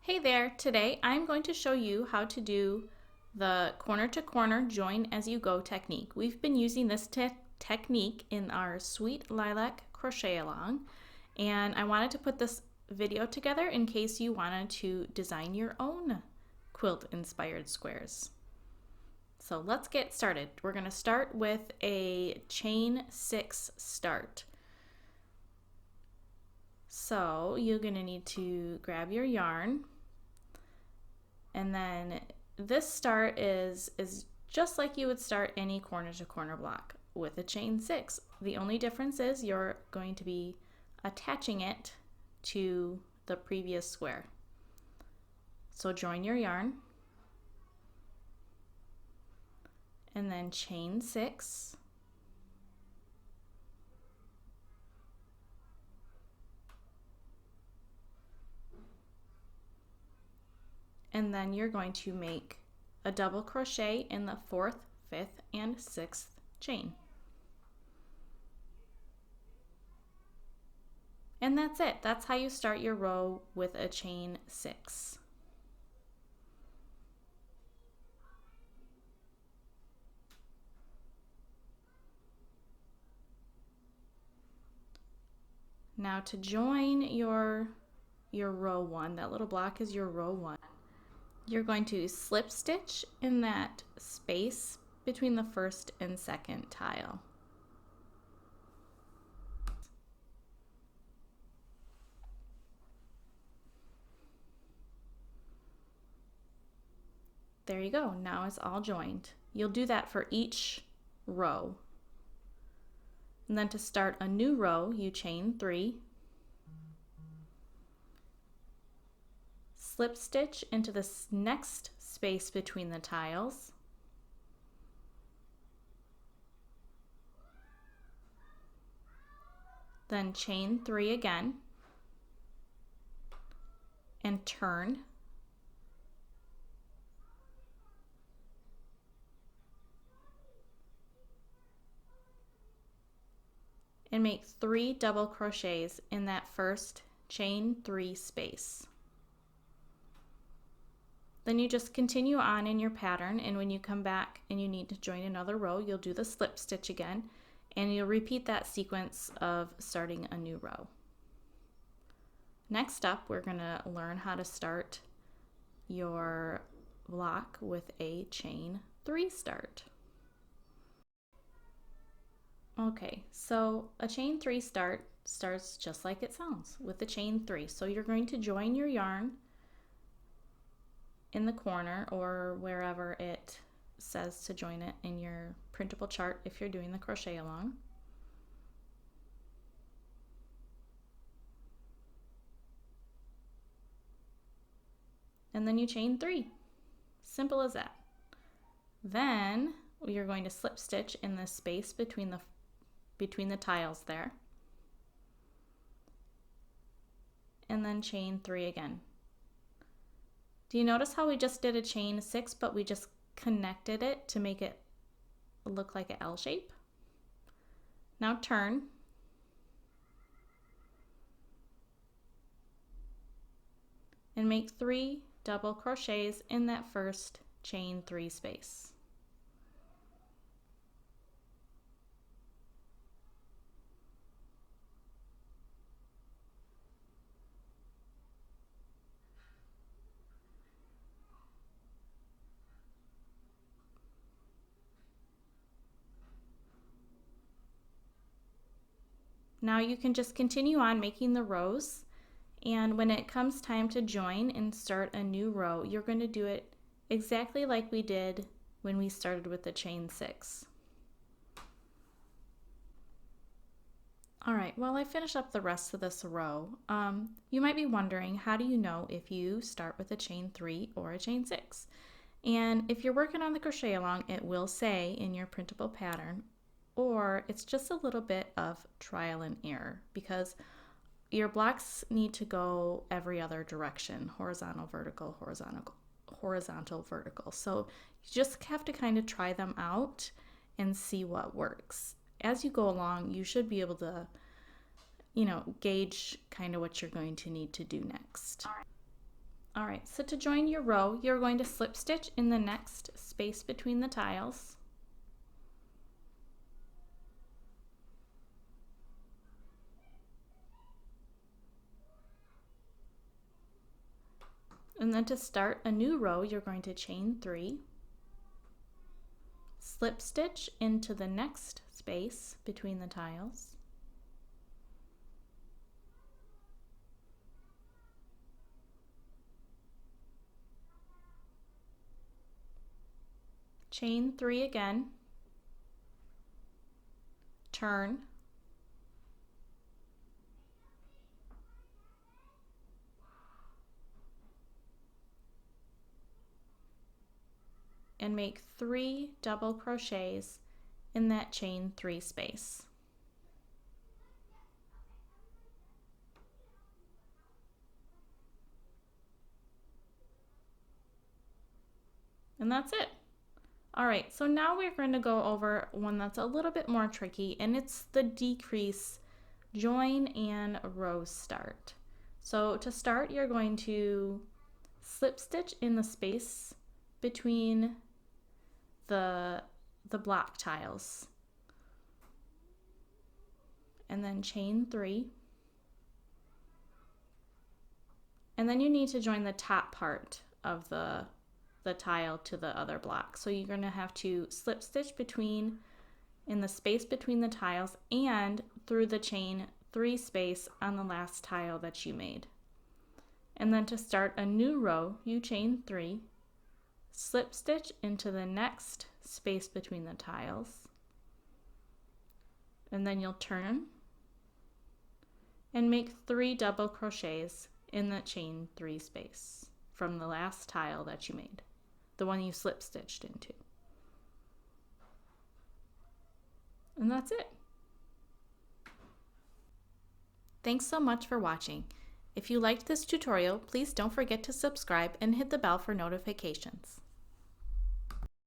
Hey there, today I'm going to show you how to do the corner to corner join as you go technique. We've been using this technique in our Sweet Lilac crochet along, and I wanted to put this video together in case you wanted to design your own quilt inspired squares. So let's get started. We're going to start with a chain 6 start. So you're going to need to grab your yarn. And then this start is just like you would start any corner to corner block with a chain 6. The only difference is you're going to be attaching it to the previous square. So join your yarn and then chain 6. And then you're going to make a double crochet in the 4th, 5th, and 6th chain. And that's it. That's how you start your row with a chain 6. Now to join your row 1, that little block is your row 1. You're going to slip stitch in that space between the 1st and 2nd tile. There you go, now it's all joined. You'll do that for each row. And then to start a new row, you chain 3. Slip stitch into the next space between the tiles. Then chain 3 again and turn. And make 3 double crochets in that first chain 3 space. Then you just continue on in your pattern, and when you come back and you need to join another row, you'll do the slip stitch again, and you'll repeat that sequence of starting a new row. Next up, we're going to learn how to start your block with a chain 3 start. Okay, so a chain 3 start starts just like it sounds, with the chain 3. So you're going to join your yarn in the corner or wherever it says to join it in your printable chart if you're doing the crochet along. And then you chain 3. Simple as that. Then you're going to slip stitch in the space between the tiles there. And then chain 3 again. Do you notice how we just did a chain 6, but we just connected it to make it look like an L shape? Now turn. And make 3 double crochets in that first chain 3 space. Now you can just continue on making the rows, and when it comes time to join and start a new row, you're going to do it exactly like we did when we started with the chain 6. Alright, while I finish up the rest of this row, you might be wondering, how do you know if you start with a chain 3 or a chain 6? And if you're working on the crochet along, it will say in your printable pattern, or it's just a little bit of trial and error, because your blocks need to go every other direction, horizontal, vertical, horizontal, vertical. So you just have to kind of try them out and see what works. As you go along, you should be able to, gauge kind of what you're going to need to do next. All right, so to join your row, you're going to slip stitch in the next space between the tiles. And then to start a new row, you're going to chain 3, slip stitch into the next space between the tiles, chain 3 again, turn, and make 3 double crochets in that chain 3 space. And that's it. All right, so now we're going to go over one that's a little bit more tricky, and it's the decrease join and row start. So to start, you're going to slip stitch in the space between the block tiles, and then chain 3, and then you need to join the top part of the tile to the other block. So you're going to have to slip stitch in the space between the tiles and through the chain 3 space on the last tile that you made. And then to start a new row, you chain 3, slip stitch into the next space between the tiles, and then you'll turn and make 3 double crochets in the chain 3 space from the last tile that you made, the one you slip stitched into. And that's it. Thanks so much for watching. If you liked this tutorial, please don't forget to subscribe and hit the bell for notifications.